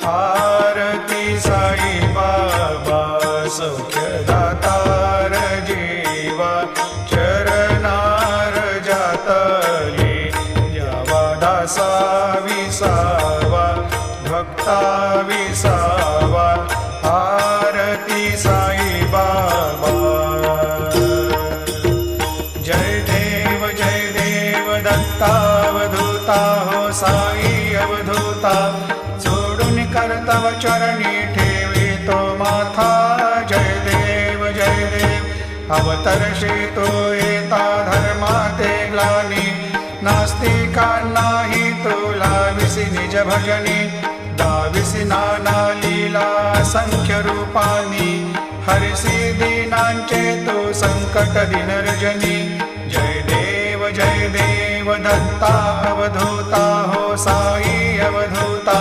आरती साई बाबा सौख्यदातार जीवा चरणार जातले द्यावा दासा विसावा भक्ता विसावा आरती साई बाबा जय देव दत्तावधूता हो साई अवधूता जोडून कर्तव चरणी ठेवी तो माथा जय देव अवतरशी तो येता धर्माते ग्लानी नास्तिकांनाही तुला विसी निज भजनी दाविसी नाना लीला संख्य रूपानी हरिसी दीनांचे तू संकट दिनर्जनी जय देव दत्ता अवधूता हो साई अवधूता